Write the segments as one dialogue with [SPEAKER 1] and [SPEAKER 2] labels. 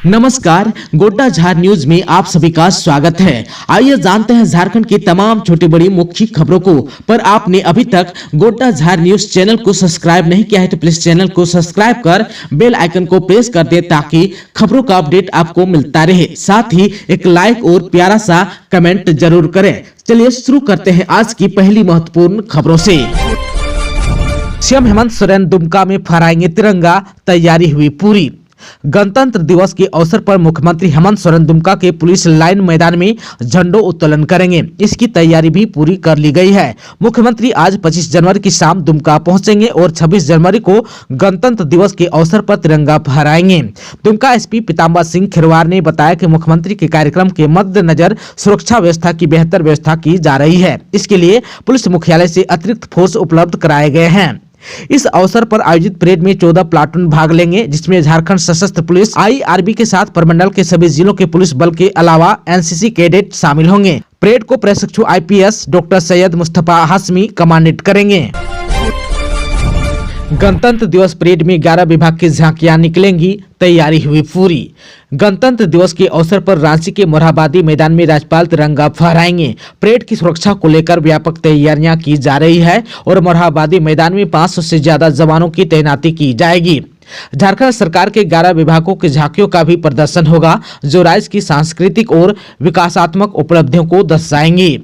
[SPEAKER 1] नमस्कार, गोड्डा झार न्यूज में आप सभी का स्वागत है। आइए जानते हैं झारखंड की तमाम छोटी बड़ी मुख्य खबरों को। पर आपने अभी तक गोड्डा झार न्यूज चैनल को सब्सक्राइब नहीं किया है तो प्लीज चैनल को सब्सक्राइब कर बेल आइकन को प्रेस कर दे ताकि खबरों का अपडेट आपको मिलता रहे। साथ ही एक लाइक और प्यारा सा कमेंट जरूर करें। चलिए शुरू करते हैं आज की पहली महत्वपूर्ण खबरों से। सीएम हेमंत सोरेन दुमका में फहराएंगे तिरंगा, तैयारी हुई पूरी। गणतंत्र दिवस के अवसर पर मुख्यमंत्री हेमंत सोरेन दुमका के पुलिस लाइन मैदान में झंडो उत्तोलन करेंगे। इसकी तैयारी भी पूरी कर ली गई है। मुख्यमंत्री आज 25 जनवरी की शाम दुमका पहुंचेंगे और 26 जनवरी को गणतंत्र दिवस के अवसर पर तिरंगा फहराएंगे। दुमका एसपी पीताम्बर सिंह खिरवार ने बताया कि मुख्यमंत्री के कार्यक्रम के मद्देनजर सुरक्षा व्यवस्था की बेहतर व्यवस्था की जा रही है। इसके लिए पुलिस मुख्यालय से अतिरिक्त फोर्स उपलब्ध कराए गए हैं। इस अवसर पर आयोजित परेड में 14 प्लाटून भाग लेंगे, जिसमें झारखंड सशस्त्र पुलिस आईआरबी के साथ प्रमंडल के सभी जिलों के पुलिस बल के अलावा एनसीसी कैडेट शामिल होंगे। परेड को प्रशिक्षु IPS doctor Syed Mustafa Hashmi commandant करेंगे। गणतंत्र दिवस परेड में 11 विभाग की झांकियां निकलेंगी, तैयारी हुई पूरी। गणतंत्र दिवस के अवसर पर रांची के मोरहाबादी मैदान में राज्यपाल तिरंगा फहराएंगे। परेड की सुरक्षा को लेकर व्यापक तैयारियां की जा रही है और मोरहाबादी मैदान में 500 से ज्यादा जवानों की तैनाती की जाएगी। झारखंड सरकार के 11 विभागों की झांकियों का भी प्रदर्शन होगा, जो राज्य की सांस्कृतिक और विकासात्मक उपलब्धियों को दर्शाएंगी।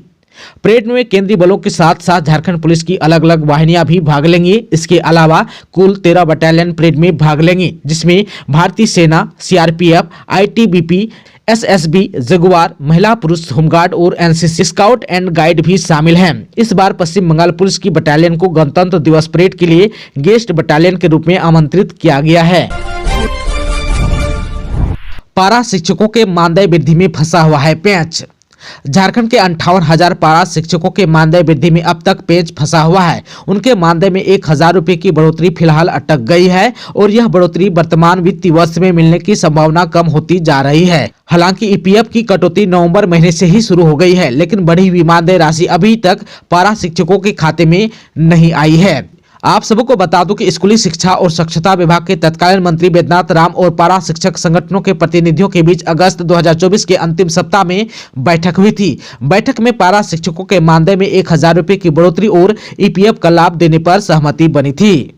[SPEAKER 1] परेड में केंद्रीय बलों के साथ साथ झारखंड पुलिस की अलग अलग वाहिनियां भी भाग लेंगी। इसके अलावा कुल 13 बटालियन परेड में भाग लेंगी, जिसमें भारतीय सेना, सीआरपीएफ, आईटीबीपी, एसएसबी, जगुआर, महिला पुरुष होमगार्ड और एनसीसी स्काउट एंड गाइड भी शामिल हैं। इस बार पश्चिम बंगाल पुलिस की बटालियन को गणतंत्र दिवस परेड के लिए गेस्ट बटालियन के रूप में आमंत्रित किया गया है। पारा शिक्षकों के मानदेय वृद्धि में फंसा हुआ है पेंच। झारखंड के 58,000 पारा शिक्षकों के मानदेय वृद्धि में अब तक पेंच फंसा हुआ है। उनके मानदेय में 1,000 रुपए की बढ़ोतरी फिलहाल अटक गई है और यह बढ़ोतरी वर्तमान वित्तीय वर्ष में मिलने की संभावना कम होती जा रही है। हालांकि ईपीएफ की कटौती नवंबर महीने से ही शुरू हो गई है, लेकिन बढ़ी हुई मानदेय राशि अभी तक पारा शिक्षकों के खाते में नहीं आई है। आप सबको बता दूं कि स्कूली शिक्षा और स्वच्छता विभाग के तत्कालीन मंत्री बैद्यनाथ राम और पारा शिक्षक संगठनों के प्रतिनिधियों के बीच अगस्त 2024 के अंतिम सप्ताह में बैठक हुई थी। बैठक में पारा शिक्षकों के मानदेय में 1,000 रुपए की बढ़ोतरी और ईपीएफ का लाभ देने पर सहमति बनी थी।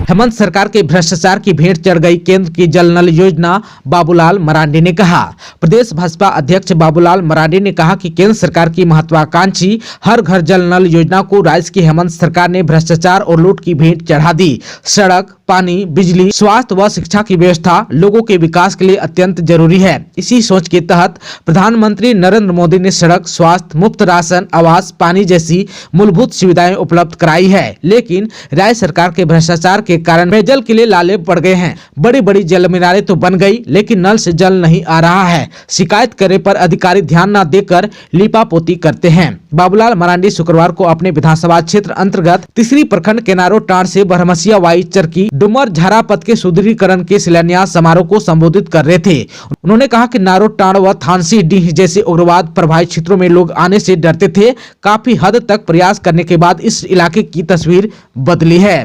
[SPEAKER 1] हेमंत सरकार के भ्रष्टाचार की भेंट चढ़ गई केंद्र की जल नल योजना, बाबूलाल मरांडी ने कहा। प्रदेश भाजपा अध्यक्ष बाबूलाल मरांडी ने कहा कि केंद्र सरकार की महत्वाकांक्षी हर घर जल नल योजना को राज्य की हेमंत सरकार ने भ्रष्टाचार और लूट की भेंट चढ़ा दी। सड़क, पानी, बिजली, स्वास्थ्य व शिक्षा की व्यवस्था लोगों के विकास के लिए अत्यंत जरूरी है। इसी सोच के तहत प्रधानमंत्री नरेंद्र मोदी ने सड़क, स्वास्थ्य, मुफ्त राशन, आवास, पानी जैसी मूलभूत सुविधाएं उपलब्ध कराई है। लेकिन राज्य सरकार के भ्रष्टाचार के कारण पेयजल के लिए लाले पड़ गए हैं। बड़ी बड़ी जल मीनारें तो बन गई, लेकिन नल से जल नहीं आ रहा है। शिकायत करने पर अधिकारी ध्यान न देकर लीपापोती करते हैं। बाबूलाल मरांडी शुक्रवार को अपने विधानसभा क्षेत्र अंतर्गत तीसरी प्रखंड केनारो टांड से बरहमसिया वाई चरकी डुमर झारा पथ के सुदृढ़ीकरण के शिलान्यास समारोह को संबोधित कर रहे थे। उन्होंने कहा कि नारो टांड व थानसी डीह जैसे उग्रवाद प्रभावित क्षेत्रों में लोग आने से डरते थे। काफी हद तक प्रयास करने के बाद इस इलाके की तस्वीर बदली है।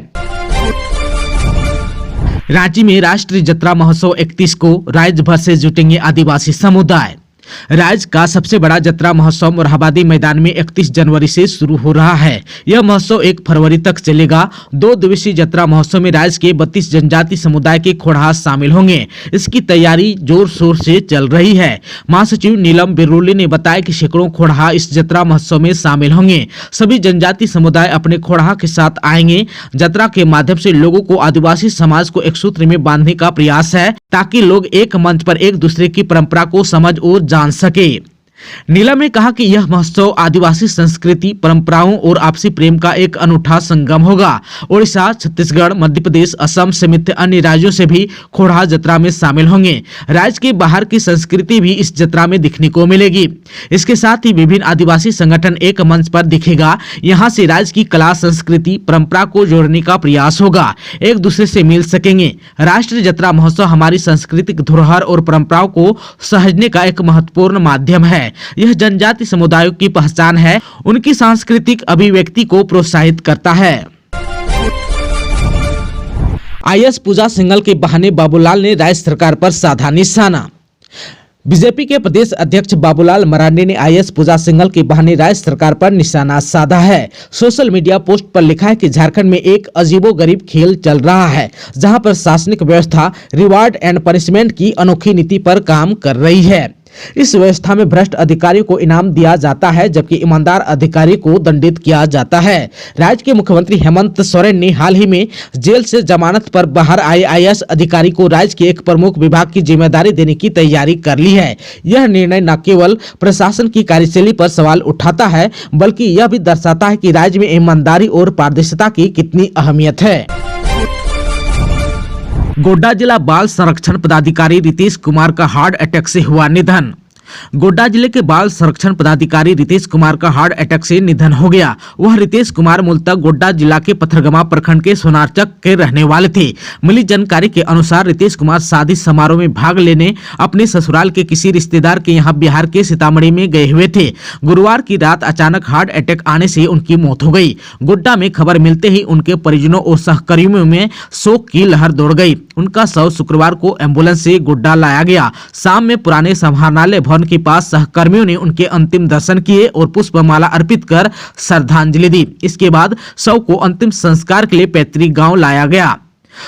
[SPEAKER 1] रांची में राष्ट्रीय जतरा महोत्सव 31 को राज्य भर से जुटेंगे आदिवासी समुदाय। राज्य का सबसे बड़ा जतरा महोत्सव मोरहाबादी मैदान में 31 जनवरी से शुरू हो रहा है। यह महोत्सव 1 फरवरी तक चलेगा। 2 दिवसीय जतरा महोत्सव में राज्य के 32 जनजाति समुदाय के खोड़हा शामिल होंगे। इसकी तैयारी जोर शोर से चल रही है। महासचिव नीलम बिरुली ने बताया कि सैकड़ों खोड़हा इस जतरा महोत्सव में शामिल होंगे। सभी जनजाति समुदाय अपने खोड़हा के साथ आएंगे। जतरा के माध्यम से लोगों को आदिवासी समाज को एक सूत्र में बांधने का प्रयास है, ताकि लोग एक मंच पर एक दूसरे की परंपरा को समझ और जान सके। नीलम ने कहा कि यह महोत्सव आदिवासी संस्कृति, परंपराओं और आपसी प्रेम का एक अनूठा संगम होगा। ओडिशा, छत्तीसगढ़, मध्य प्रदेश, असम समेत अन्य राज्यों से भी खोड़हा जतरा में शामिल होंगे। राज्य के बाहर की संस्कृति भी इस जतरा में दिखने को मिलेगी। इसके साथ ही विभिन्न आदिवासी संगठन एक मंच पर दिखेगा। यहाँ से राज्य की कला, संस्कृति, परंपरा को जोड़ने का प्रयास होगा। एक दूसरे से मिल सकेंगे। राष्ट्रीय जतरा महोत्सव हमारी सांस्कृतिक धरोहर और परंपराओं को सहेजने का एक महत्वपूर्ण माध्यम है। यह जनजाति समुदायों की पहचान है, उनकी सांस्कृतिक अभिव्यक्ति को प्रोत्साहित करता है। आईएएस पूजा सिंघल के बहाने बाबूलाल ने राज्य सरकार पर साधा निशाना। बीजेपी के प्रदेश अध्यक्ष बाबूलाल मरांडी ने आईएएस पूजा सिंघल के बहाने राज्य सरकार पर निशाना साधा है। सोशल मीडिया पोस्ट पर लिखा है कि झारखंड में एक अजीबोगरीब खेल चल रहा है, जहां पर शासनिक व्यवस्था रिवार्ड एंड पनिशमेंट की अनोखी नीति पर काम कर रही है। इस व्यवस्था में भ्रष्ट अधिकारियों को इनाम दिया जाता है, जबकि ईमानदार अधिकारी को दंडित किया जाता है। राज्य के मुख्यमंत्री हेमंत सोरेन ने हाल ही में जेल से जमानत पर बाहर आए आईएएस अधिकारी को राज्य के एक प्रमुख विभाग की जिम्मेदारी देने की तैयारी कर ली है। यह निर्णय न केवल प्रशासन की कार्यशैली पर सवाल उठाता है, बल्कि यह भी दर्शाता है कि राज्य में ईमानदारी और पारदर्शिता की कितनी अहमियत है। गोड्डा जिला बाल संरक्षण पदाधिकारी रितेश कुमार का हार्ट अटैक से हुआ निधन। गोड्डा जिले के बाल संरक्षण पदाधिकारी रितेश कुमार का हार्ट अटैक से निधन हो गया। वह रितेश कुमार मूलतः गोड्डा जिला के पथरगमा प्रखंड के सोनारचक के रहने वाले थे। मिली जानकारी के अनुसार रितेश कुमार शादी समारोह में भाग लेने अपने ससुराल के किसी रिश्तेदार के यहां बिहार के सीतामढ़ी में गए हुए थे। गुरुवार की रात अचानक हार्ट अटैक आने से उनकी मौत हो गई। गोड्डा में खबर मिलते ही उनके परिजनों और सहकर्मियों में शोक की लहर दौड़ गई। उनका शव शुक्रवार को एम्बुलेंस से गोड्डा लाया गया। शाम में पुराने समाहरणालय भवन के पास सहकर्मियों ने उनके अंतिम दर्शन किए और पुष्पमाला अर्पित कर श्रद्धांजलि दी। इसके बाद शव को अंतिम संस्कार के लिए पैतृक गांव लाया गया।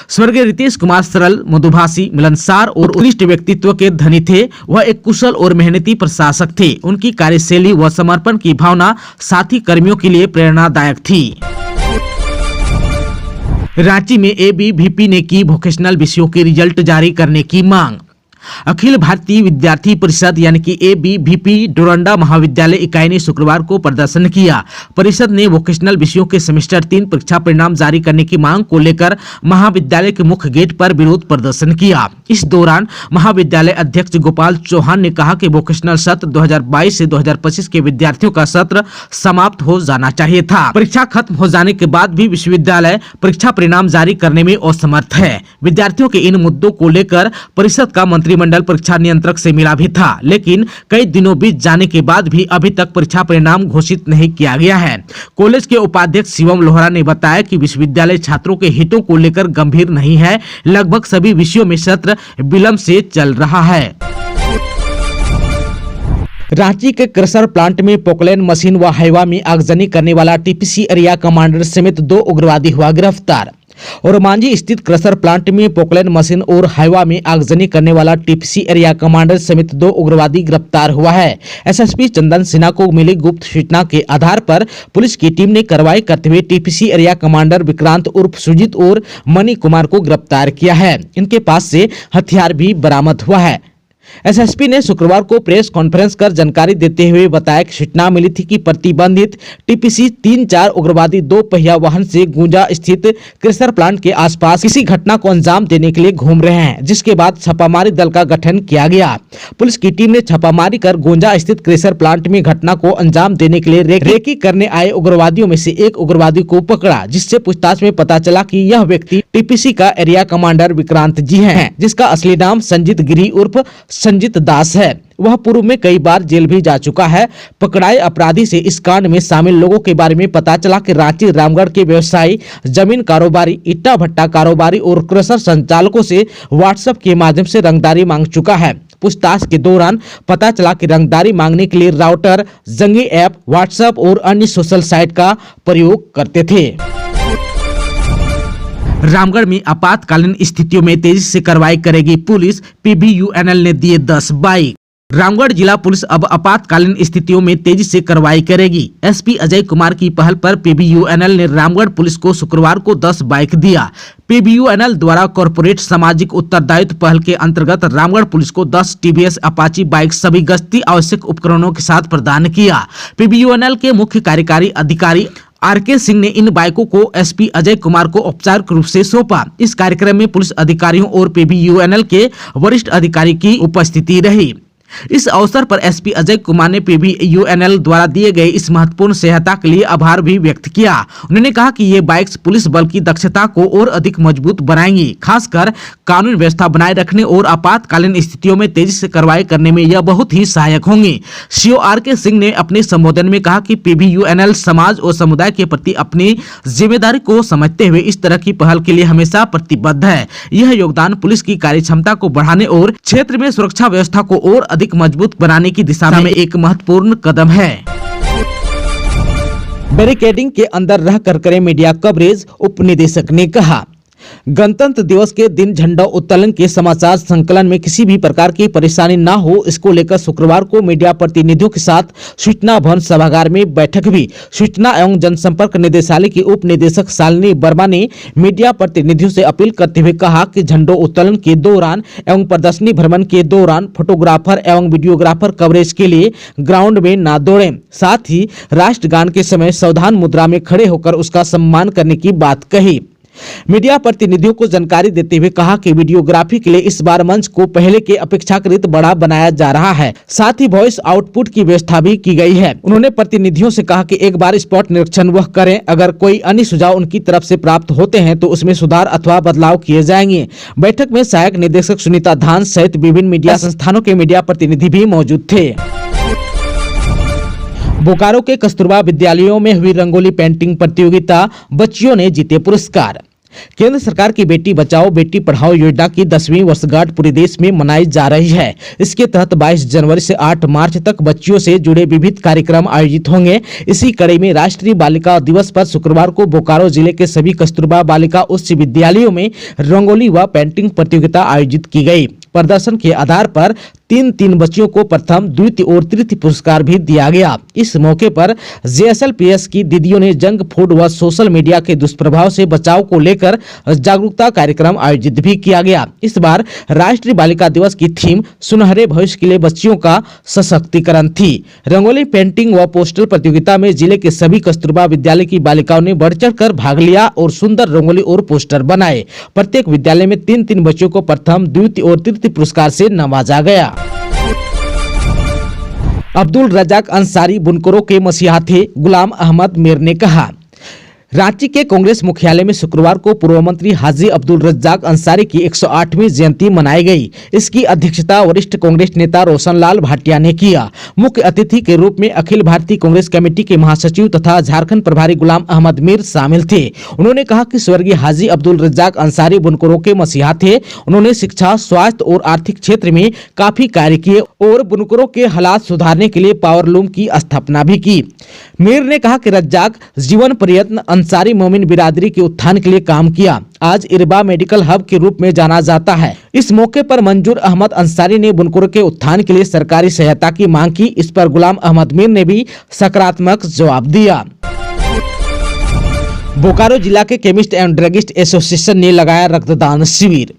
[SPEAKER 1] स्वर्गीय रितेश कुमार सरल, मधुभाषी, मिलनसार और उत्कृष्ट व्यक्तित्व के धनी थे। वह एक कुशल और मेहनती प्रशासक थे। उनकी कार्यशैली व समर्पण की भावना साथी कर्मियों के लिए प्रेरणादायक थी। रांची में एबीवीपी ने की वोकेशनल विषयों के रिजल्ट जारी करने की मांग। अखिल भारतीय विद्यार्थी परिषद यानी कि एबीवीपी डोरंडा महाविद्यालय इकाई ने शुक्रवार को प्रदर्शन किया। परिषद ने वोकेशनल विषयों के सेमेस्टर 3 परीक्षा परिणाम जारी करने की मांग को लेकर महाविद्यालय के मुख्य गेट पर विरोध प्रदर्शन किया। इस दौरान महाविद्यालय अध्यक्ष गोपाल चौहान ने कहा कि वोकेशनल सत्र 2022 से 2025 के विद्यार्थियों का सत्र समाप्त हो जाना चाहिए था। परीक्षा खत्म हो जाने के बाद भी विश्वविद्यालय परीक्षा परिणाम जारी करने में असमर्थ है। विद्यार्थियों के इन मुद्दों को लेकर परिषद का मंत्रिमंडल परीक्षा नियंत्रक से मिला भी था, लेकिन कई दिनों बीत जाने के बाद भी अभी तक परीक्षा परिणाम घोषित नहीं किया गया है। कॉलेज के उपाध्यक्ष शिवम लोहरा ने बताया कि विश्वविद्यालय छात्रों के हितों को लेकर गंभीर नहीं है। लगभग सभी विषयों में सत्र विलंब से चल रहा है। रांची के क्रशर प्लांट में पोकलैन मशीन व हाइवा में आगजनी करने वाला टीपीसी एरिया कमांडर समेत 2 उग्रवादी हुआ गिरफ्तार। और मांझी स्थित क्रशर प्लांट में पोकलैन मशीन और हाइवा में आगजनी करने वाला टीपीसी एरिया कमांडर समेत 2 उग्रवादी गिरफ्तार हुआ है। एसएसपी चंदन सिन्हा को मिली गुप्त सूचना के आधार पर पुलिस की टीम ने कार्रवाई करते हुए टीपीसी एरिया कमांडर विक्रांत उर्फ सुजीत और मणि कुमार को गिरफ्तार किया है। इनके पास से हथियार भी बरामद हुआ है। एसएसपी ने शुक्रवार को प्रेस कॉन्फ्रेंस कर जानकारी देते हुए बताया कि सूचना मिली थी कि प्रतिबंधित टीपीसी 3-4 उग्रवादी 2 पहिया वाहन से गुंजा स्थित क्रशर प्लांट के आसपास किसी घटना को अंजाम देने के लिए घूम रहे हैं, जिसके बाद छापामारी दल का गठन किया गया। पुलिस की टीम ने छापामारी कर गुंजा स्थित क्रशर प्लांट में घटना को अंजाम देने के लिए रेकी करने आए उग्रवादियों में से एक उग्रवादी को पकड़ा, जिससे पूछताछ में पता चला कि यह व्यक्ति टीपीसी का एरिया कमांडर विक्रांत जी है, जिसका असली नाम संजीत गिरी उर्फ संजीत दास है। वह पूर्व में कई बार जेल भी जा चुका है। पकड़ाए अपराधी से इस कांड में शामिल लोगों के बारे में पता चला कि रांची रामगढ़ के व्यवसायी, जमीन कारोबारी, ईटा भट्टा कारोबारी और क्रशर संचालकों से व्हाट्सएप के माध्यम से रंगदारी मांग चुका है। पूछताछ के दौरान पता चला कि रंगदारी मांगने के लिए राउटर, जंगी ऐप, व्हाट्सएप और अन्य सोशल साइट का प्रयोग करते थे। रामगढ़ में आपातकालीन स्थितियों में तेजी से कार्रवाई करेगी पुलिस, पीबीयूएनएल ने दिए 10 बाइक। रामगढ़ जिला पुलिस अब आपातकालीन स्थितियों में तेजी से कार्रवाई करेगी। एसपी अजय कुमार की पहल पर पीबीयूएनएल ने रामगढ़ पुलिस को शुक्रवार को 10 बाइक दिया। पीबीयूएनएल द्वारा कॉर्पोरेट सामाजिक उत्तरदायित्व पहल के अंतर्गत रामगढ़ पुलिस को 10 टीवीएस अपाची बाइक सभी गश्ती आवश्यक उपकरणों के साथ प्रदान किया। पीबीयूएनएल के मुख्य कार्यकारी अधिकारी आरके सिंह ने इन बाइकों को एसपी अजय कुमार को औपचारिक रूप से सौंपा। इस कार्यक्रम में पुलिस अधिकारियों और पीबीयूएनएल के वरिष्ठ अधिकारी की उपस्थिति रही। इस अवसर पर एसपी अजय कुमार ने पीबीयूएनएल द्वारा दिए गए इस महत्वपूर्ण सहायता के लिए आभार भी व्यक्त किया। उन्होंने कहा कि ये बाइक्स पुलिस बल की दक्षता को और अधिक मजबूत बनाएंगी, खासकर कानून व्यवस्था बनाए रखने और आपातकालीन स्थितियों में तेजी से कार्रवाई करने में यह बहुत ही सहायक होंगी। CO R K. सिंह ने अपने संबोधन में कहा कि पीबीयूएनएल समाज और समुदाय के प्रति अपनी जिम्मेदारी को समझते हुए इस तरह की पहल के लिए हमेशा प्रतिबद्ध है। यह योगदान पुलिस की कार्यक्षमता को बढ़ाने और क्षेत्र में सुरक्षा व्यवस्था को और अधिक मजबूत बनाने की दिशा में एक महत्वपूर्ण कदम है। बैरिकेडिंग के अंदर रहकर करें मीडिया कवरेज, उप निदेशक ने कहा। गणतंत्र दिवस के दिन झंडा उत्तोलन के समाचार संकलन में किसी भी प्रकार की परेशानी न हो, इसको लेकर शुक्रवार को मीडिया प्रतिनिधियों के साथ सूचना भवन सभागार में बैठक हुई। सूचना एवं जनसंपर्क निदेशालय की उप निदेशक शालिनी वर्मा ने मीडिया प्रतिनिधियों से अपील करते हुए कहा कि झंडा उत्तोलन के दौरान एवं प्रदर्शनी भ्रमण के दौरान फोटोग्राफर एवं वीडियोग्राफर कवरेज के लिए ग्राउंड में न दौड़ें। साथ ही राष्ट्रगान के समय सावधान मुद्रा में खड़े होकर उसका सम्मान करने की बात कही। मीडिया प्रतिनिधियों को जानकारी देते हुए कहा कि वीडियोग्राफी के लिए इस बार मंच को पहले के अपेक्षाकृत बड़ा बनाया जा रहा है। साथ ही वॉइस आउटपुट की व्यवस्था भी की गई है। उन्होंने प्रतिनिधियों से कहा कि एक बार स्पॉट निरीक्षण वह करें, अगर कोई अन्य सुझाव उनकी तरफ से प्राप्त होते हैं तो उसमें सुधार अथवा बदलाव किए जाएंगे। बैठक में सहायक निदेशक सुनीता धान सहित विभिन्न मीडिया संस्थानों के मीडिया प्रतिनिधि भी मौजूद थे। बोकारो के कस्तूरबा विद्यालयों में हुई रंगोली पेंटिंग प्रतियोगिता, बच्चियों ने जीते पुरस्कार। केंद्र सरकार की बेटी बचाओ बेटी पढ़ाओ योजना की 10वीं वर्षगांठ पूरे देश में मनाई जा रही है। इसके तहत 22 जनवरी से 8 मार्च तक बच्चियों से जुड़े विविध कार्यक्रम आयोजित होंगे। इसी कड़ी में राष्ट्रीय बालिका दिवस पर शुक्रवार को बोकारो जिले के सभी कस्तूरबा बालिका उच्च विद्यालयों में रंगोली व पेंटिंग प्रतियोगिता आयोजित की गई। प्रदर्शन के आधार पर 3 बच्चियों को प्रथम, द्वितीय और तृतीय पुरस्कार भी दिया गया। इस मौके पर जेएसएलपीएस की दीदियों ने जंक फूड व सोशल मीडिया के दुष्प्रभाव से बचाव को लेकर जागरूकता कार्यक्रम आयोजित भी किया गया। इस बार राष्ट्रीय बालिका दिवस की थीम सुनहरे भविष्य के लिए बच्चियों का सशक्तिकरण थी। रंगोली पेंटिंग व पोस्टर प्रतियोगिता में जिले के सभी कस्तूरबा विद्यालय की बालिकाओं ने बढ़ चढ़कर भाग लिया और सुंदर रंगोली और पोस्टर बनाए। प्रत्येक विद्यालय में 3 बच्चों को प्रथम, द्वितीय और तृतीय पुरस्कार से नवाजा गया। अब्दुल रज्जाक अंसारी बुनकरों के मसीहा थे, गुलाम अहमद मीर ने कहा। रांची के कांग्रेस मुख्यालय में शुक्रवार को पूर्व मंत्री हाजी अब्दुल रज्जाक अंसारी की 108वीं जयंती मनाई गई। इसकी अध्यक्षता वरिष्ठ कांग्रेस नेता रोशनलाल भाटिया ने किया। मुख्य अतिथि के रूप में अखिल भारतीय कांग्रेस कमेटी के महासचिव तथा झारखंड प्रभारी गुलाम अहमद मीर शामिल थे। उन्होंने कहा कि स्वर्गीय हाजी अब्दुल रज्जाक अंसारी बुनकरों के मसीहा थे। उन्होंने शिक्षा, स्वास्थ्य और आर्थिक क्षेत्र में काफी कार्य किए और बुनकरों के हालात सुधारने के लिए पावरलूम की स्थापना भी की। मीर ने कहा कि रज्जाक जीवन पर्यंत अंसारी मोमिन बिरादरी के उत्थान के लिए काम किया। आज इरबा मेडिकल हब के रूप में जाना जाता है। इस मौके पर मंजूर अहमद अंसारी ने बुनकरों के उत्थान के लिए सरकारी सहायता की मांग की। इस पर गुलाम अहमद मीर ने भी सकारात्मक जवाब दिया। बोकारो जिला के केमिस्ट एवं ड्रगिस्ट एसोसिएशन ने लगाया रक्तदान शिविर।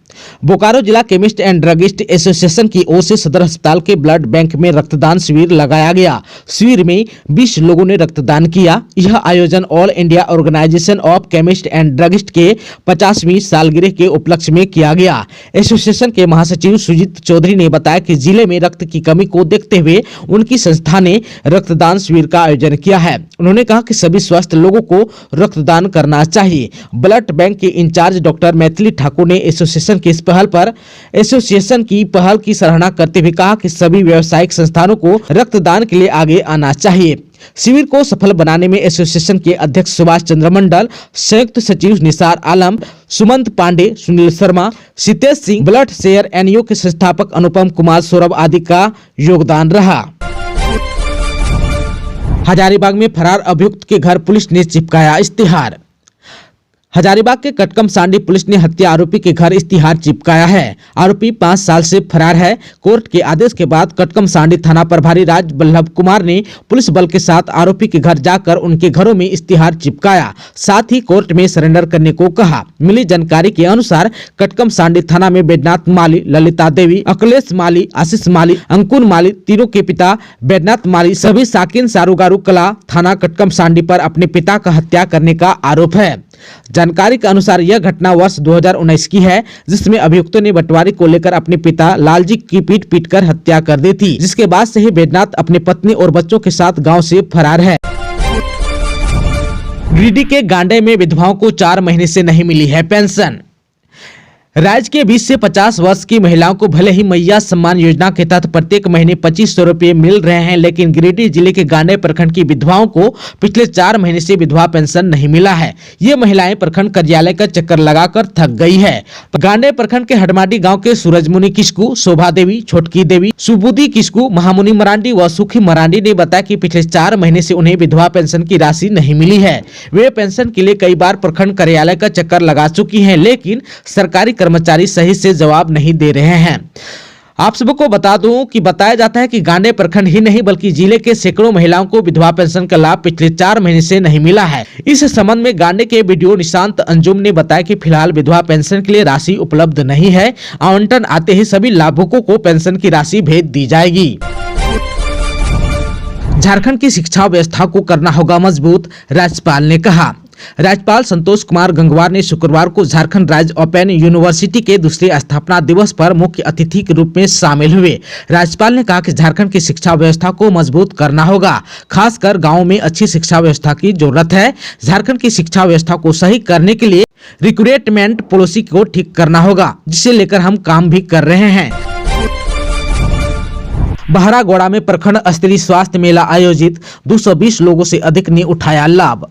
[SPEAKER 1] बोकारो जिला केमिस्ट एंड ड्रगिस्ट एसोसिएशन की ओर से सदर अस्पताल के ब्लड बैंक में रक्तदान शिविर लगाया गया। शिविर में 20 लोगों ने रक्तदान किया। यह आयोजन all India organisation of chemist and druggist के 50वीं सालगिरह के उपलक्ष्य में किया गया। एसोसिएशन के महासचिव सुजीत चौधरी ने बताया कि जिले में रक्त की कमी को देखते हुए उनकी संस्था ने रक्तदान शिविर का आयोजन किया है। उन्होंने कहा कि सभी स्वस्थ लोगों को रक्तदान करना चाहिए। ब्लड बैंक के इंचार्ज डॉक्टर मैथिली ठाकुर ने एसोसिएशन की इस एसोसिएशन की पहल की सराहना करते हुए कहा कि सभी व्यावसायिक संस्थानों को रक्तदान के लिए आगे आना चाहिए। शिविर को सफल बनाने में एसोसिएशन के अध्यक्ष सुभाष चंद्र मंडल, संयुक्त सचिव Nisar Alam, Sumant Pandey, Sunil Sharma, Sitesh Singh, blood share NU के संस्थापक अनुपम कुमार, सौरभ आदि का योगदान रहा। हजारीबाग में फरार अभियुक्त के घर पुलिस ने चिपकाया इश्तिहार। हजारीबाग के कटकम सांडी पुलिस ने हत्या आरोपी के घर इश्तिहार चिपकाया है। आरोपी 5 साल से फरार है। कोर्ट के आदेश के बाद कटकम सांडी थाना प्रभारी राज बल्लभ कुमार ने पुलिस बल के साथ आरोपी के घर जाकर उनके घरों में इश्तिहार चिपकाया, साथ ही कोर्ट में सरेंडर करने को कहा। मिली जानकारी के अनुसार कटकम सांडी थाना में बैद्यनाथ माली, ललिता देवी, अखिलेश माली, आशीष माली, अंकुर माली, तीनों के पिता बैद्यनाथ माली सभी साकिन सारूगारू कला थाना कटकम सांडी पर अपने पिता का हत्या करने का आरोप है। जानकारी के अनुसार यह घटना वर्ष 2019 की है, जिसमें अभियुक्तों ने बंटवारे को लेकर अपने पिता लालजी की पीट कर हत्या कर दी थी, जिसके बाद से ही बैजनाथ अपनी पत्नी और बच्चों के साथ गांव से फरार है। गिरिडीह के गांडे में विधवाओं को 4 महीने से नहीं मिली है पेंशन। राज्य के 20 से 50 वर्ष की महिलाओं को भले ही मैया सम्मान योजना के तहत प्रत्येक महीने 2500 रुपये मिल रहे हैं, लेकिन गिरिडीह जिले के गांडे प्रखंड की विधवाओं को पिछले 4 महीने से विधवा पेंशन नहीं मिला है। ये महिलाएं प्रखंड कार्यालय का चक्कर लगाकर थक गई है। गांडे प्रखंड के हडमाडी गाँव के सूरजमुनि किस्कू, शोभा देवी, छोटकी देवी, सुबुदी किस्कू, महामुनि मरांडी व सुखी मरांडी ने बताया कि पिछले 4 महीने से उन्हें विधवा पेंशन की राशि नहीं मिली है। वे पेंशन के लिए कई बार प्रखंड कार्यालय का चक्कर लगा चुकी है, लेकिन सरकारी कर्मचारी सही से जवाब नहीं दे रहे हैं। आप सबको बता दूं कि बताया जाता है कि गांडे प्रखंड ही नहीं बल्कि जिले के सैकड़ों महिलाओं को विधवा पेंशन का लाभ पिछले 4 महीने से नहीं मिला है। इस संबंध में गांडे के बीडीओ निशांत अंजुम ने बताया कि फिलहाल विधवा पेंशन के लिए राशि उपलब्ध नहीं है। आवंटन आते ही सभी लाभुकों को पेंशन की राशि भेज दी जाएगी। झारखंड की शिक्षा व्यवस्था को करना होगा मजबूत, राज्यपाल ने कहा। राज्यपाल संतोष कुमार गंगवार ने शुक्रवार को झारखंड राज्य ओपन यूनिवर्सिटी के दूसरे स्थापना दिवस पर मुख्य अतिथि के रूप में शामिल हुए। राज्यपाल ने कहा कि झारखंड की शिक्षा व्यवस्था को मजबूत करना होगा, खासकर गांवों में अच्छी शिक्षा व्यवस्था की जरूरत है। झारखंड की शिक्षा व्यवस्था को सही करने के लिए रिक्रूटमेंट पॉलिसी को ठीक करना होगा, जिसे लेकर हम काम भी कर रहे हैं। बहरागोड़ा में प्रखंड स्तरीय स्वास्थ्य मेला आयोजित, 220 लोगों से अधिक ने उठाया लाभ।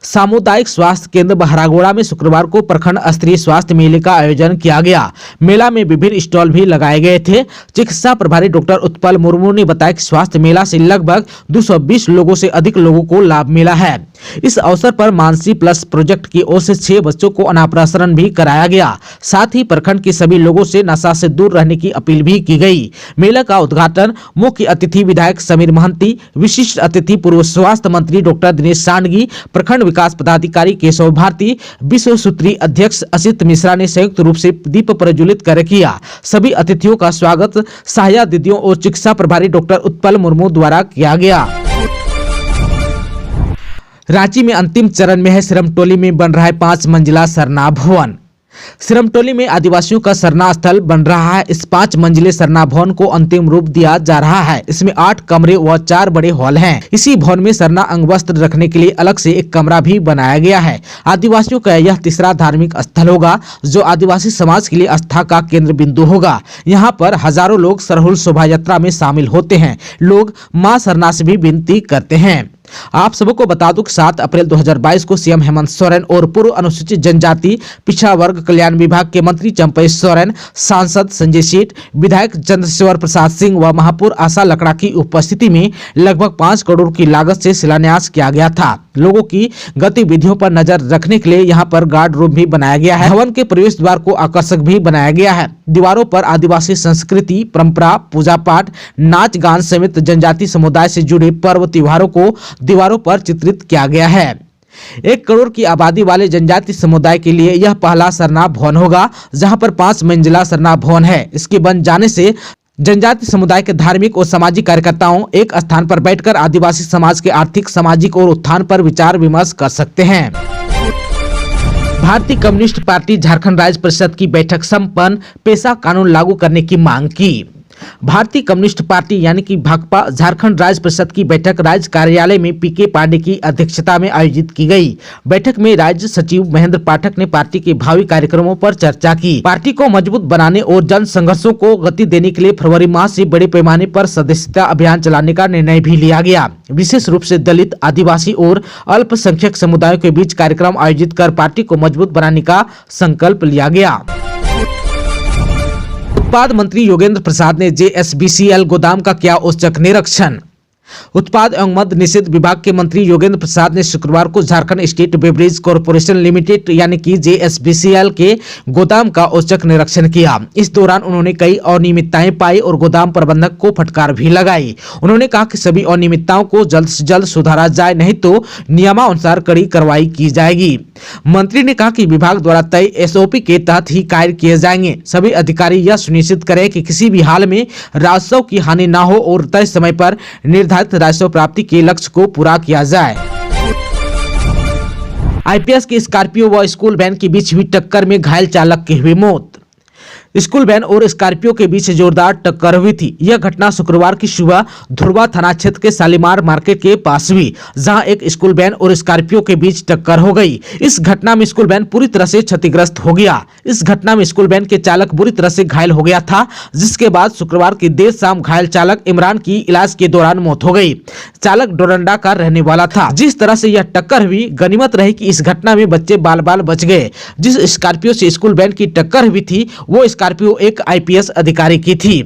[SPEAKER 1] सामुदायिक स्वास्थ्य केंद्र बहरागोड़ा में शुक्रवार को प्रखंड स्तरीय स्वास्थ्य मेले का आयोजन किया गया। मेला में विभिन्न स्टॉल भी लगाए गए थे। चिकित्सा प्रभारी डॉक्टर उत्पल मुर्मू ने बताया कि स्वास्थ्य मेला से लगभग 220 लोगों से अधिक लोगों को लाभ मिला है। इस अवसर पर मानसी प्लस प्रोजेक्ट की ओर से 6 बच्चों को अनाप्राशन भी कराया गया। साथ ही प्रखंड के सभी लोगों से नशा से दूर रहने की अपील भी की गई। मेला का उद्घाटन मुख्य अतिथि विधायक समीर महंती, विशिष्ट अतिथि पूर्व स्वास्थ्य मंत्री डॉक्टर दिनेश सांडगी, प्रखंड विकास पदाधिकारी केशव भारती, विश्व सूत्री अध्यक्ष असित मिश्रा ने संयुक्त रूप से दीप प्रज्वलित कर किया। सभी अतिथियों का स्वागत सहायक दीदियों और चिकित्सा प्रभारी डॉक्टर उत्पल मुर्मू द्वारा किया गया। रांची में अंतिम चरण में है सिरमटोली में बन रहा है 5 मंजिला सरना भवन। सिरमटोली में आदिवासियों का सरना स्थल बन रहा है। इस 5 मंजिले सरना भवन को अंतिम रूप दिया जा रहा है। इसमें 8 कमरे व 4 बड़े हॉल हैं। इसी भवन में सरना अंग वस्त्र रखने के लिए अलग से एक कमरा भी बनाया गया है। आदिवासियों का यह तीसरा धार्मिक स्थल होगा, जो आदिवासी समाज के लिए आस्था का केंद्र बिंदु होगा। यहाँ पर हजारों लोग सरहुल शोभा यात्रा में शामिल होते हैं। लोग मां सरना से भी विनती करते हैं। आप सबको बता दूं कि 7 अप्रैल 2022 को सीएम हेमंत सोरेन और पूर्व अनुसूचित जनजाति पिछड़ा वर्ग कल्याण विभाग के मंत्री चंपेश सोरेन, सांसद संजय सेठ, विधायक चंद्रशेखर प्रसाद सिंह व महापौर आशा लकड़ा की उपस्थिति में लगभग 5 करोड़ की लागत से शिलान्यास किया गया था। लोगों की गतिविधियों पर नजर रखने के लिए यहाँ पर गार्ड रूम भी बनाया गया है। भवन के प्रवेश द्वार को आकर्षक भी बनाया गया है। दीवारों पर आदिवासी संस्कृति, परंपरा, पूजा पाठ, नाच गान समेत जनजाति समुदाय से जुड़े पर्व त्योहारों को दीवारों पर चित्रित किया गया है। 1 करोड़ की आबादी वाले जनजाति समुदाय के लिए यह पहला सरना भवन होगा, जहां पर 5 मंजिला सरना भवन है। इसके बन जाने से जनजाति समुदाय के धार्मिक और सामाजिक कार्यकर्ताओं एक स्थान पर बैठकर आदिवासी समाज के आर्थिक, सामाजिक और उत्थान पर विचार विमर्श कर सकते हैं। भारतीय कम्युनिस्ट पार्टी झारखंड राज्य परिषद की बैठक संपन्न, पेशा कानून लागू करने की मांग की। भारतीय कम्युनिस्ट पार्टी यानी कि भाकपा झारखंड राज्य परिषद की बैठक राज्य कार्यालय में पीके पांडे की अध्यक्षता में आयोजित की गई। बैठक में राज्य सचिव महेंद्र पाठक ने पार्टी के भावी कार्यक्रमों पर चर्चा की। पार्टी को मजबूत बनाने और जन संघर्षों को गति देने के लिए फरवरी माह से बड़े पैमाने पर सदस्यता अभियान चलाने का निर्णय भी लिया गया। विशेष रूप से दलित, आदिवासी और अल्पसंख्यक समुदायों के बीच कार्यक्रम आयोजित कर पार्टी को मजबूत बनाने का संकल्प लिया गया। उत्पाद मंत्री योगेंद्र प्रसाद ने JSBCL गोदाम का किया औचक निरीक्षण। उत्पाद एवं मद्य निषेध विभाग के मंत्री योगेंद्र प्रसाद ने शुक्रवार को Jharkhand state beverage corporation limited यानी कि JSBCL के गोदाम का औचक निरीक्षण किया। इस दौरान उन्होंने कई अनियमितताएं पाई और गोदाम प्रबंधक को फटकार भी लगाई। उन्होंने कहा कि सभी अनियमितताओं को जल्द से जल्द सुधारा जाए, नहीं तो नियमानुसार कड़ी कार्रवाई की जाएगी। मंत्री ने कहा कि विभाग द्वारा तय SOP के तहत ही कार्य किए जाएंगे। सभी अधिकारी यह सुनिश्चित करें कि किसी भी हाल में राजस्व की हानि न हो और तय समय पर निर्धारित राजस्व प्राप्ति के लक्ष्य को पूरा किया जाए। आईपीएस की स्कॉर्पियो व स्कूल वैन के बीच हुई टक्कर में घायल चालक की हुई मौत। स्कूल वैन और स्कॉर्पियो के बीच जोरदार टक्कर हुई थी। यह घटना शुक्रवार की सुबह धुरवा थाना क्षेत्र के शालीमार मार्केट के पास हुई, जहां एक स्कूल वैन और स्कॉर्पियो के बीच टक्कर हो गई। इस घटना में स्कूल वैन पूरी तरह से क्षतिग्रस्त हो गया। इस घटना में स्कूल वैन के चालक बुरी तरह से घायल हो गया था, जिसके बाद शुक्रवार की देर शाम घायल चालक इमरान की इलाज के दौरान मौत हो गई। चालक डोरंडा का रहने वाला था। जिस तरह से यह टक्कर हुई, गनीमत रही कि इस घटना में बच्चे बाल बाल बच गए। जिस स्कॉर्पियो से स्कूल वैन की टक्कर हुई थी, वो स्कॉर्पियो एक आईपीएस अधिकारी की थी।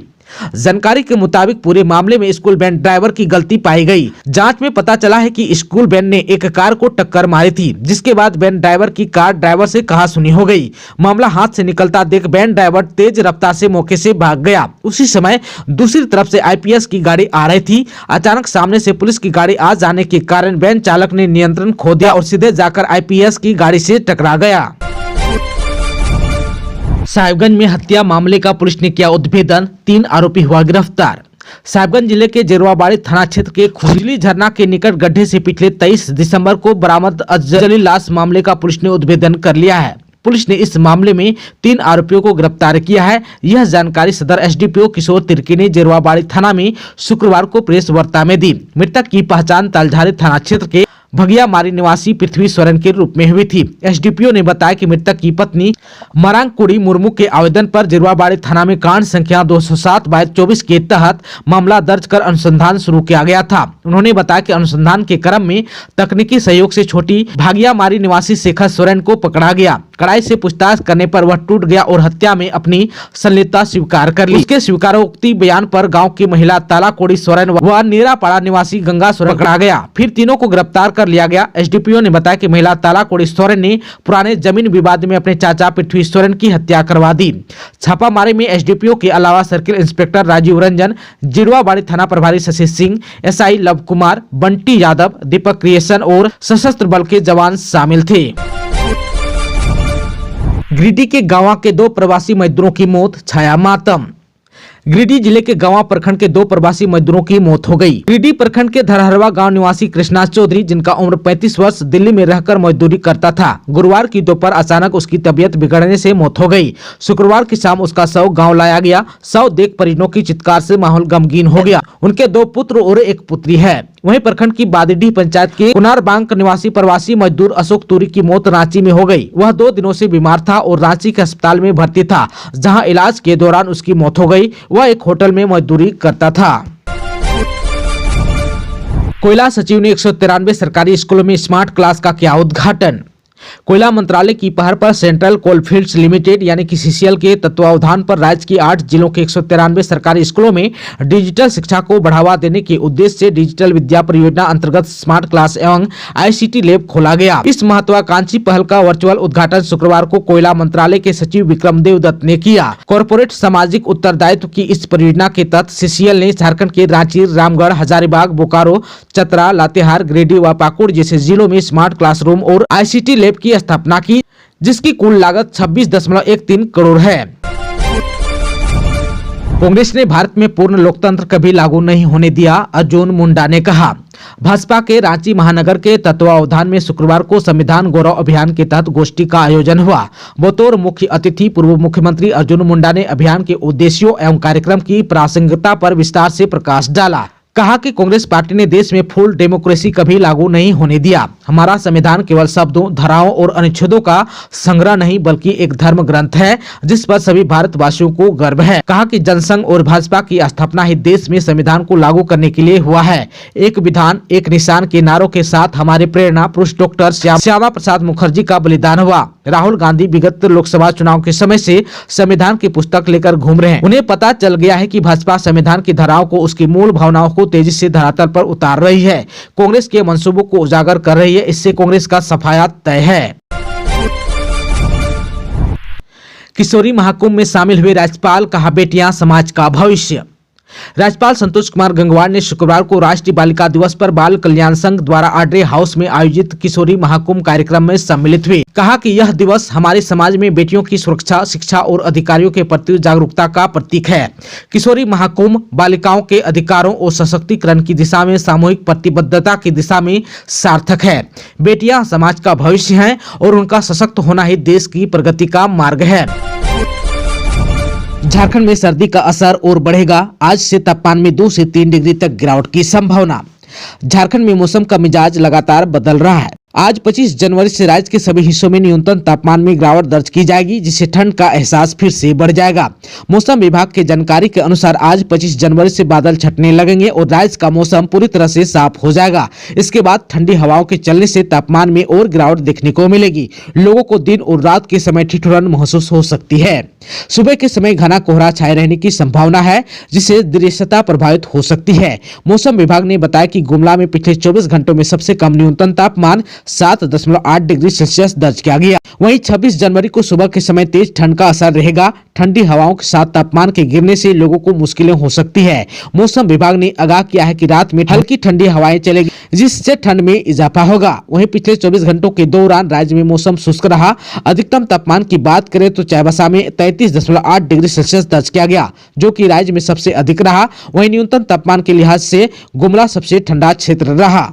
[SPEAKER 1] जानकारी के मुताबिक पूरे मामले में स्कूल वैन ड्राइवर की गलती पाई गई। जांच में पता चला है कि स्कूल वैन ने एक कार को टक्कर मारी थी, जिसके बाद वैन ड्राइवर की कार ड्राइवर से कहासुनी हो गई। मामला हाथ से निकलता देख वैन ड्राइवर तेज रफ्तार से मौके से भाग गया। उसी समय दूसरी तरफ से आईपीएस की गाड़ी आ रही थी। अचानक सामने से पुलिस की गाड़ी आ जाने के कारण वैन चालक ने नियंत्रण खो दिया और सीधे जाकर आईपीएस की गाड़ी से टकरा गया। साहिबगंज में हत्या मामले का पुलिस ने किया उद्भेदन, 3 आरोपी हुआ गिरफ्तार। साहिबगंज जिले के जेरवाबाड़ी थाना क्षेत्र के खुजली झरना के निकट गड्ढे से पिछले 23 दिसंबर को बरामद अजली लाश मामले का पुलिस ने उद्भेदन कर लिया है। पुलिस ने इस मामले में 3 आरोपियों को गिरफ्तार किया है। यह जानकारी सदर एसडीपीओ किशोर तिर्की ने जेरवाबाड़ी थाना में शुक्रवार को प्रेस वार्ता में दी। मृतक की पहचान तालझारी थाना क्षेत्र के भगिया मारी निवासी पृथ्वी सोरेन के रूप में हुई थी। एसडीपीओ ने बताया कि मृतक की पत्नी मरांगकुड़ी मुर्मू के आवेदन पर जेरवाबाड़ी थाना में कांड संख्या 207/24 के तहत मामला दर्ज कर अनुसंधान शुरू किया गया था। उन्होंने बताया कि अनुसंधान के क्रम में तकनीकी सहयोग से छोटी भागिया मारी निवासी शेखर सोरेन को पकड़ा गया। कड़ाई से पूछताछ करने पर वह टूट गया और हत्या में अपनी संलिप्तता स्वीकार कर ली। उसके स्वीकारोक्ति बयान पर गाँव की महिला तालाकोड़ी सोरेन व नेरापाड़ा निवासी गंगा सोरेन पकड़ा गया। फिर तीनों को गिरफ्तार कर लिया गया। एसडीपीओ ने बताया कि महिला तालाकोड़ी सोरेन ने पुराने जमीन विवाद में अपने चाचा पृथ्वी सोरेन की हत्या करवा दी। छापामारी में एसडीपीओ के अलावा सर्किल इंस्पेक्टर राजीव रंजन, जिरवाबाड़ी थाना प्रभारी शशि सिंह, एसआई लव कुमार, बंटी यादव, दीपक क्रिएशन और सशस्त्र बल के जवान शामिल थे। गिरिडीह के गांवा के 2 प्रवासी मजदूरों की मौत, छाया मातम। गिरिडीह जिले के गांवा प्रखंड के 2 प्रवासी मजदूरों की मौत हो गई। गिरिडीह प्रखंड के धरहरवा गांव निवासी कृष्णा चौधरी, जिनका उम्र 35 वर्ष, दिल्ली में रहकर मजदूरी करता था। गुरुवार की दोपहर अचानक उसकी तबीयत बिगड़ने से मौत हो गई। शुक्रवार की शाम उसका शव गांव लाया गया। शव देख परिजनों की चित्कार से माहौल गमगीन हो गया। उनके 2 पुत्र और 1 पुत्री है। वहीं प्रखंड की बादीडीह पंचायत के कुनारबांक निवासी प्रवासी मजदूर अशोक तुरी की मौत रांची में हो गई। वह 2 दिनों से बीमार था और रांची के अस्पताल में भर्ती था, जहां इलाज के दौरान उसकी मौत हो गई। वह एक होटल में मजदूरी करता था। कोयला सचिव ने 193 सरकारी स्कूलों में स्मार्ट क्लास का किया उद्घाटन। कोयला मंत्रालय की पहल पर सेंट्रल कोलफील्ड्स लिमिटेड यानी कि सीसीएल के तत्वावधान पर राज्य की 8 जिलों के 193 सरकारी स्कूलों में डिजिटल शिक्षा को बढ़ावा देने के उद्देश्य से डिजिटल विद्या परियोजना अंतर्गत स्मार्ट क्लास एवं आईसीटी लैब खोला गया। इस महत्वाकांक्षी पहल का वर्चुअल उद्घाटन शुक्रवार को कोयला मंत्रालय के सचिव विक्रमदेव दत्त ने किया। कॉर्पोरेट सामाजिक उत्तरदायित्व की इस परियोजना के तहत सीसीएल ने झारखंड के रांची, रामगढ़, हजारीबाग, बोकारो, चतरा, लातेहार, गिरिडीह व पाकुड़ जैसे जिलों में स्मार्ट क्लासरूम और आईसीटी लैब की स्थापना की, जिसकी कुल लागत 26.13 करोड़ है। कांग्रेस ने भारत में पूर्ण लोकतंत्र कभी लागू नहीं होने दिया, अर्जुन मुंडा ने कहा। भाजपा के रांची महानगर के तत्वावधान में शुक्रवार को संविधान गौरव अभियान के तहत गोष्ठी का आयोजन हुआ। बतौर मुख्य अतिथि पूर्व मुख्यमंत्री अर्जुन मुंडा ने अभियान के उद्देश्यों एवं कार्यक्रम की प्रासंगिकता पर विस्तार से प्रकाश डाला। कहा कि कांग्रेस पार्टी ने देश में फुल डेमोक्रेसी कभी लागू नहीं होने दिया। हमारा संविधान केवल शब्दों, धाराओं और अनुच्छेदों का संग्रह नहीं बल्कि एक धर्म ग्रंथ है, जिस पर सभी भारतवासियों को गर्व है। कहा कि जनसंघ और भाजपा की स्थापना ही देश में संविधान को लागू करने के लिए हुआ है। एक विधान एक निशान के नारों के साथ हमारे प्रेरणा पुरुष डॉक्टर श्यामा प्रसाद मुखर्जी का बलिदान हुआ। राहुल गांधी विगत लोकसभा चुनाव के समय से संविधान की पुस्तक लेकर घूम रहे हैं। उन्हें पता चल गया है कि भाजपा संविधान की धाराओं को, उसकी मूल भावनाओं को तेजी से धरातल पर उतार रही है। कांग्रेस के मंसूबों को उजागर कर रही है। इससे कांग्रेस का सफाया तय है। किशोरी महाकुंभ में शामिल हुए राज्यपाल, कहा बेटियां समाज का भविष्य। राज्यपाल संतोष कुमार गंगवार ने शुक्रवार को राष्ट्रीय बालिका दिवस पर बाल कल्याण संघ द्वारा आड्रे हाउस में आयोजित किशोरी महाकुंभ कार्यक्रम में सम्मिलित हुए। कहा कि यह दिवस हमारे समाज में बेटियों की सुरक्षा, शिक्षा और अधिकारियों के प्रति जागरूकता का प्रतीक है। किशोरी महाकुंभ बालिकाओं के अधिकारों और सशक्तिकरण की दिशा में सामूहिक प्रतिबद्धता की दिशा में सार्थक है। बेटियां समाज का भविष्य हैं और उनका सशक्त होना ही देश की प्रगति का मार्ग है। झारखंड में सर्दी का असर और बढ़ेगा। आज से तापमान में 2 से 3 डिग्री तक गिरावट की संभावना। झारखंड में मौसम का मिजाज लगातार बदल रहा है। आज 25 जनवरी से राज्य के सभी हिस्सों में न्यूनतम तापमान में गिरावट दर्ज की जाएगी, जिससे ठंड का एहसास फिर से बढ़ जाएगा। मौसम विभाग की जानकारी के अनुसार आज 25 जनवरी से बादल छटने लगेंगे और राज्य का मौसम पूरी तरह से साफ हो जाएगा। इसके बाद ठंडी हवाओं के चलने से तापमान में और गिरावट देखने को मिलेगी। लोगों को दिन और रात के समय ठिठुरन महसूस हो सकती है। सुबह के समय घना कोहरा छाए रहने की संभावना है, जिससे दृश्यता प्रभावित हो सकती है। मौसम विभाग ने बताया कि गुमला में पिछले 24 घंटों में सबसे कम न्यूनतम तापमान 7.8 डिग्री सेल्सियस दर्ज किया गया। वहीं 26 जनवरी को सुबह के समय तेज ठंड का असर रहेगा। ठंडी हवाओं के साथ तापमान के गिरने से लोगों को मुश्किलें हो सकती है। मौसम विभाग ने आगाह किया है कि रात में हल्की ठंडी हवाएं चलेगी, जिससे ठंड में इजाफा होगा। वहीं पिछले 24 घंटों के दौरान राज्य में मौसम शुष्क रहा। अधिकतम तापमान की बात करें तो चाईबासा में 33.8 डिग्री सेल्सियस दर्ज किया गया, जो कि राज्य में सबसे अधिक रहा। वहीं न्यूनतम तापमान के लिहाज से गुमला सबसे ठंडा क्षेत्र रहा।